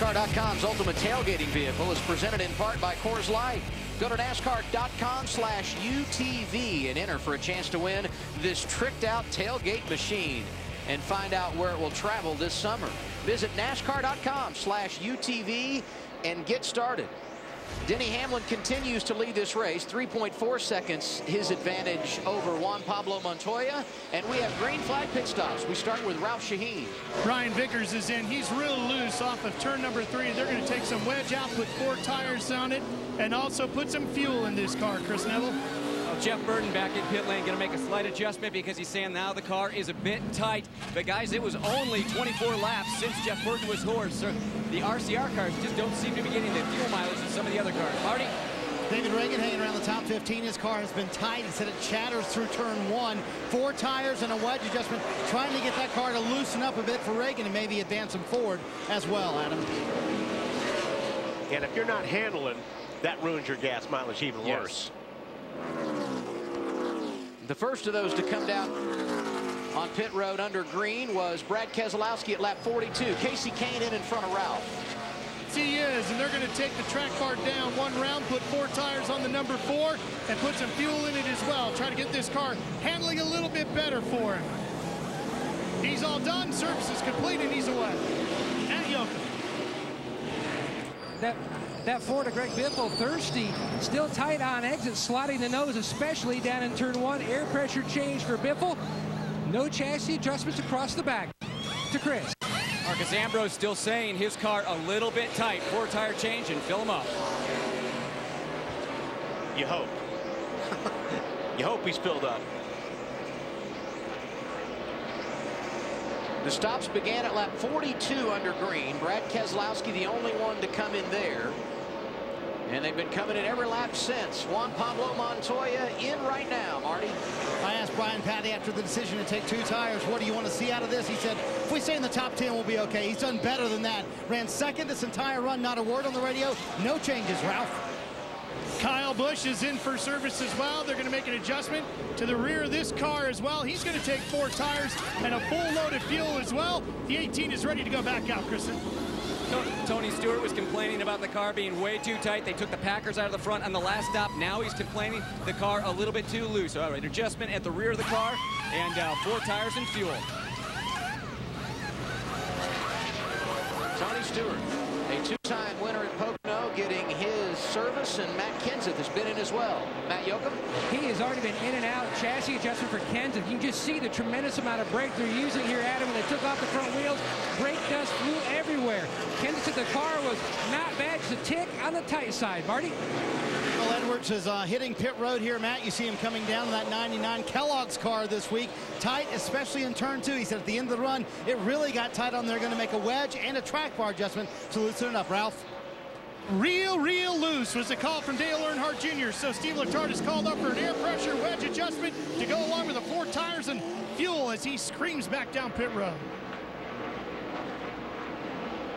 NASCAR.com's ultimate tailgating vehicle is presented in part by Coors Light. Go to NASCAR.com/UTV and enter for a chance to win this tricked-out tailgate machine and find out where it will travel this summer. Visit NASCAR.com/UTV and get started. Denny Hamlin continues to lead this race, 3.4 seconds his advantage over Juan Pablo Montoya, and we have green flag pit stops. We start with Ralph Shaheen. Brian Vickers is in. He's real loose off of turn number 3. They're going to take some wedge out, put 4 tires on it, and also put some fuel in this car, Chris Neville. Jeff Burton back in pit lane, going to make a slight adjustment because he's saying now the car is a bit tight. But guys, it was only 24 laps since Jeff Burton was horsed. So the RCR cars just don't seem to be getting the fuel mileage of some of the other cars. Marty? David Reagan hanging around the top 15. His car has been tight. He said it chatters through turn 1. 4 tires and a wedge adjustment, trying to get that car to loosen up a bit for Reagan and maybe advance him forward as well, Adam. And if you're not handling, that ruins your gas mileage even worse. The first of those to come down on pit road under green was Brad Keselowski at lap 42. Casey Kane in front of Ralph. He is, and they're going to take the track bar down 1 round, put 4 tires on the number 4, and put some fuel in it as well. Try to get this car handling a little bit better for him. He's all done. Service is complete, and he's away. Matt Yoakum. That Ford of Greg Biffle, thirsty, still tight on exit, sliding the nose, especially down in turn 1. Air pressure change for Biffle. No chassis adjustments across the back. To Chris. Marcus Ambrose still saying his car a little bit tight. 4 tire change and fill him up. You hope. You hope he's filled up. The stops began at lap 42 under green. Brad Keselowski the only one to come in there. And they've been coming in every lap since. Juan Pablo Montoya in right now, Marty. I asked Brian Patty after the decision to take 2 tires, what do you want to see out of this? He said, if we stay in the top 10, we'll be okay. He's done better than that. Ran second this entire run, not a word on the radio. No changes, Ralph. Kyle Busch is in for service as well. They're going to make an adjustment to the rear of this car as well. He's going to take 4 tires and a full load of fuel as well. The 18 is ready to go back out, Kristen. Tony Stewart was complaining about the car being way too tight. They took the Packers out of the front on the last stop. Now he's complaining the car a little bit too loose. All right, adjustment at the rear of the car and 4 tires and fuel. Tony Stewart, a 2-time winner at Pocono, getting his service, and Matt Kenseth has been in as well. Matt Yoakum? He has already been in and out. Chassis adjustment for Kenseth. You can just see the tremendous amount of brake they're using here, Adam. When they took off the front wheels, brake dust flew everywhere. Kenseth said the car was not bad, just a tick on the tight side. Marty? Well, Edwards is hitting pit road here, Matt. You see him coming down to that 99 Kellogg's car this week. Tight, especially in turn 2. He said at the end of the run, it really got tight on there. Going to make a wedge and a track bar adjustment to loosen it up. Ralph? Real loose was the call from Dale Earnhardt Jr. So Steve Letarte is called up for an air pressure wedge adjustment to go along with the 4 tires and fuel as he screams back down pit road.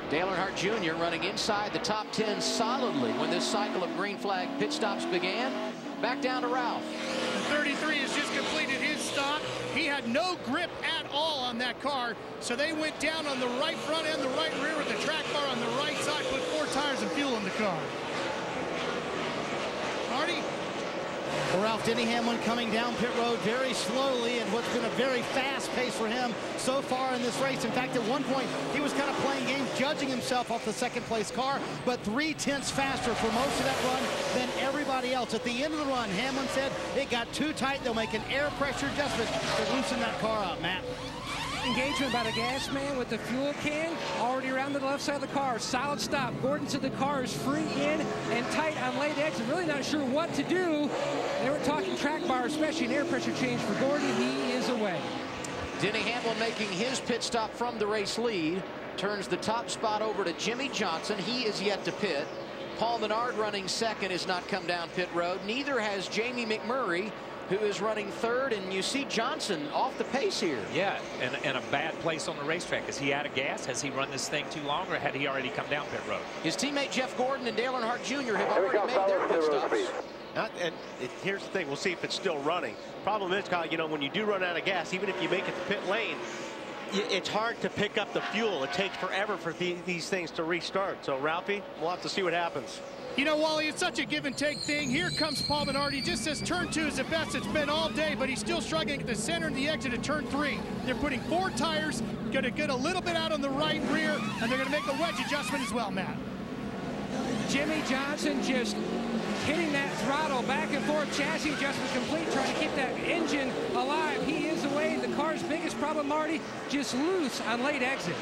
Dale Earnhardt Jr. running inside the top 10 solidly when this cycle of green flag pit stops began. Back down to Ralph. The 33 has just completed his stop. He had no grip at all on that car, so they went down on the right front and the right rear with the track bar on the right side, put 4 tires and fuel in the car. Marty? Well, Ralph, Denny Hamlin coming down pit road very slowly, and what's been a very fast pace for him so far in this race. In fact, at one point, he was kind of playing games, judging himself off the second place car, but 3/10 faster for most of that run than everybody else. At the end of the run, Hamlin said it got too tight. They'll make an air pressure adjustment to loosen that car up, Matt. Engagement by the gas man with the fuel can already around the left side of the car. Solid stop. Gordon said the car is free in and tight on late exit. Really not sure what to do. They were talking track bar, especially an air pressure change for Gordon. He is away. Denny Hamlin making his pit stop from the race lead. Turns the top spot over to Jimmy Johnson. He is yet to pit. Paul Menard running second has not come down pit road. Neither has Jamie McMurray, who is running third, and you see Johnson off the pace here. Yeah, and a bad place on the racetrack. Is he out of gas? Has he run this thing too long, or had he already come down pit road? His teammate Jeff Gordon and Dale Earnhardt Jr. have already made their pit stops. Here's the thing, we'll see if it's still running. Problem is, Kyle, you know, when you do run out of gas, even if you make it to pit lane, it's hard to pick up the fuel. It takes forever for these things to restart. So, Ralphie, we'll have to see what happens. You know, Wally, it's such a give and take thing. Here comes Paul Menard. He just says turn 2 is the best it's been all day, but he's still struggling at the center and the exit of turn 3. They're putting 4 tires, going to get a little bit out on the right rear, and they're going to make a wedge adjustment as well, Matt. Jimmy Johnson just hitting that throttle back and forth, chassis adjustment complete, trying to keep that engine alive. He is away. The car's biggest problem, Marty, just loose on late exit.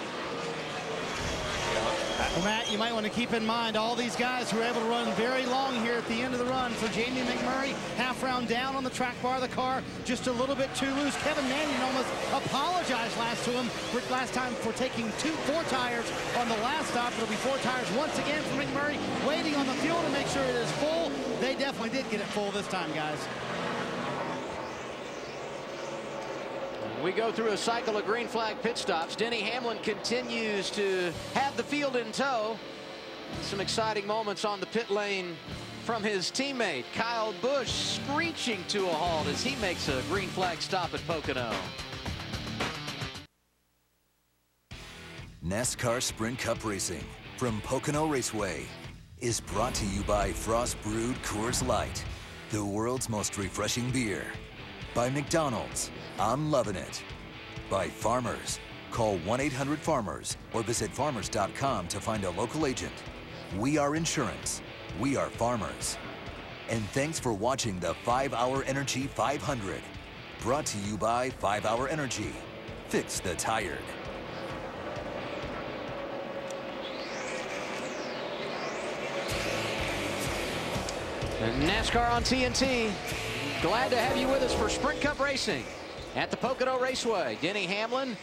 Well, Matt, you might want to keep in mind all these guys who were able to run very long here at the end of the run. For Jamie McMurray, half round down on the track bar of the car, just a little bit too loose. Kevin Mannion almost apologized last time for taking 4 tires on the last stop. It'll be 4 tires once again for McMurray, waiting on the fuel to make sure it is full. They definitely did get it full this time, guys. We go through a cycle of green flag pit stops. Denny Hamlin continues to have the field in tow. Some exciting moments on the pit lane from his teammate. Kyle Busch screeching to a halt as he makes a green flag stop at Pocono. NASCAR Sprint Cup Racing from Pocono Raceway is brought to you by Frost Brewed Coors Light, the world's most refreshing beer. By McDonald's, I'm loving it. By Farmers, call 1-800-FARMERS or visit farmers.com to find a local agent. We are insurance. We are farmers. And thanks for watching the 5-Hour Energy 500. Brought to you by 5-Hour Energy. Fix the tired. And NASCAR on TNT. Glad to have you with us for Sprint Cup Racing at the Pocono Raceway. Denny Hamlin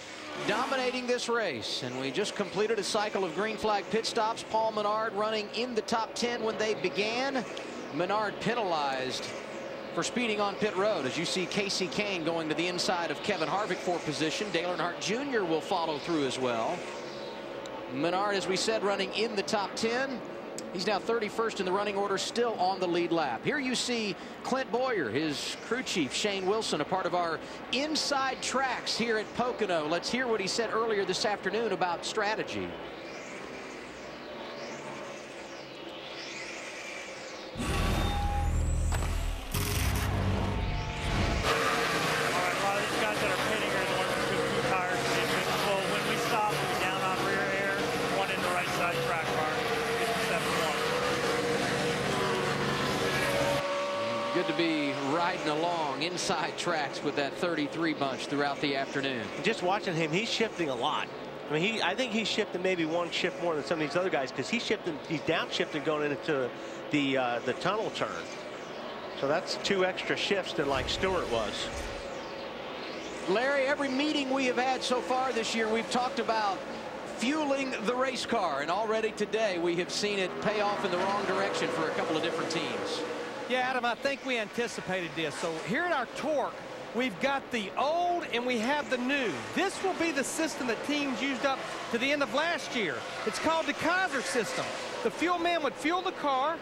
dominating this race, and we just completed a cycle of green flag pit stops. Paul Menard running in the top 10 when they began. Menard penalized for speeding on pit road, as you see Casey Kane going to the inside of Kevin Harvick for position. Dale Earnhardt Jr. will follow through as well. Menard, as we said, running in the top 10. He's now 31st in the running order, still on the lead lap. Here you see Clint Boyer, his crew chief, Shane Wilson, a part of our inside tracks here at Pocono. Let's hear what he said earlier this afternoon about strategy. Good to be riding along inside tracks with that 33 bunch throughout the afternoon. Just watching him, he's shifting a lot. I mean, I think he's shifting maybe 1 shift more than some of these other guys, because he's downshifting going into the tunnel turn. So that's 2 extra shifts than like Stewart was. Larry, every meeting we have had so far this year, we've talked about fueling the race car, and already today we have seen it pay off in the wrong direction for a couple of different teams. Yeah, Adam, I think we anticipated this. So here at our torque, we've got the old and we have the new. This will be the system that teams used up to the end of last year. It's called the Kaiser system. The fuel man would fuel the car,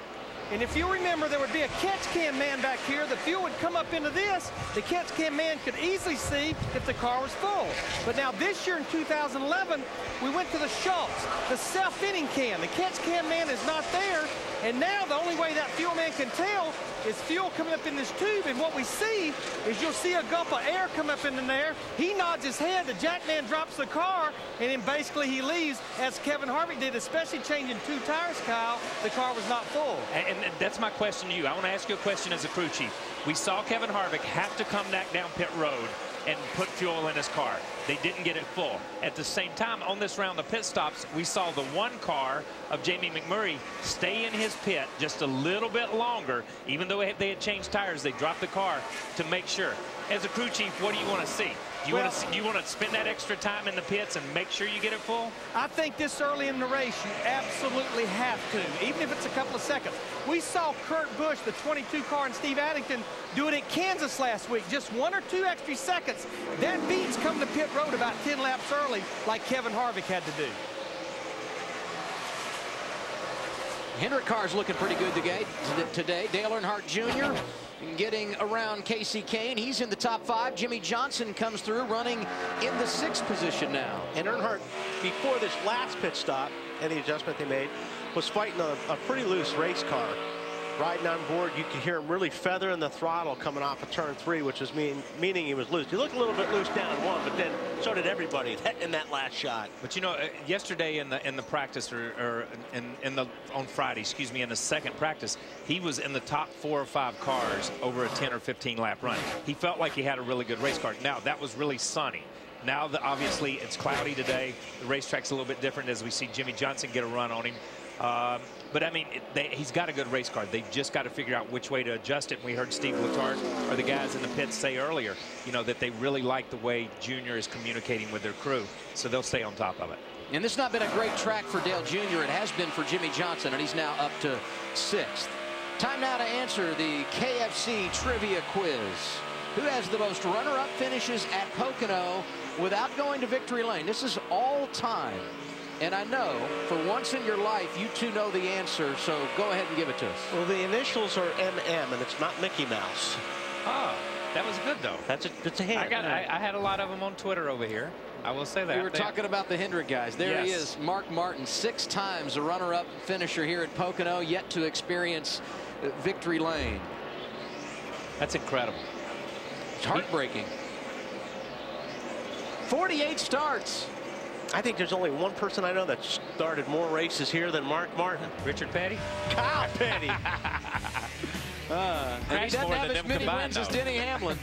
and if you remember, there would be a catch can man back here. The fuel would come up into this. The catch can man could easily see if the car was full. But now this year in 2011, we went to the Schultz, the self-fitting can. The catch can man is not there. And now the only way that fuel man can tell is fuel coming up in this tube. And what we see is you'll see a gulp of air come up in there. He nods his head. The jack man drops the car, and then basically he leaves, as Kevin Harvick did, especially changing 2 tires, Kyle. The car was not full. And that's my question to you. I want to ask you a question as a crew chief. We saw Kevin Harvick have to come back down pit road and put fuel in his car. They didn't get it full. At the same time, on this round of pit stops, we saw the 1 car of Jamie McMurray stay in his pit just a little bit longer. Even though they had changed tires, they dropped the car to make sure. As a crew chief, what do you want to see? Do you want to spend that extra time in the pits and make sure you get it full? I think this early in the race, you absolutely have to, even if it's a couple of seconds. We saw Kurt Busch, the 22 car, and Steve Addington do it at Kansas last week. Just 1 or 2 extra seconds. That beats coming to pit road about 10 laps early, like Kevin Harvick had to do. Hendrick car's looking pretty good today. Dale Earnhardt Jr. getting around Casey Kane. He's in the top 5. Jimmy Johnson comes through running in the 6th position now. And Earnhardt, before this last pit stop and the adjustment they made, was fighting a pretty loose race car. Riding on board, you could hear him really feathering the throttle coming off of turn 3, which was meaning he was loose. He looked a little bit loose down 1, but then so did everybody in that last shot. But you know, yesterday in the practice on Friday, excuse me, in the 2nd practice, he was in the top 4 or 5 cars over a 10 or 15 lap run. He felt like he had a really good race car. Now that was really sunny. Now obviously it's cloudy today. The racetrack's a little bit different as we see Jimmy Johnson get a run on him. But I mean, he's got a good race car. They've just got to figure out which way to adjust it. And we heard Steve Letarte or the guys in the pits say earlier, you know, that they really like the way Junior is communicating with their crew. So they'll stay on top of it. And this has not been a great track for Dale Jr. It has been for Jimmy Johnson, and he's now up to 6th. Time now to answer the KFC trivia quiz. Who has the most runner-up finishes at Pocono without going to victory lane? This is all time. And I know for once in your life you two know the answer, so go ahead and give it to us. Well, the initials are MM, and it's not Mickey Mouse. Oh, that was good though. That's a hint. I had a lot of them on Twitter over here. I will say that. We were talking about the Hendrick guys. There he is, Mark Martin, 6 times a runner-up finisher here at Pocono, yet to experience victory lane. That's incredible. It's heartbreaking. 48 starts. I think there's only one person I know that started more races here than Mark Martin. Richard Petty? Kyle Petty. And he doesn't have as many wins as Denny Hamlin.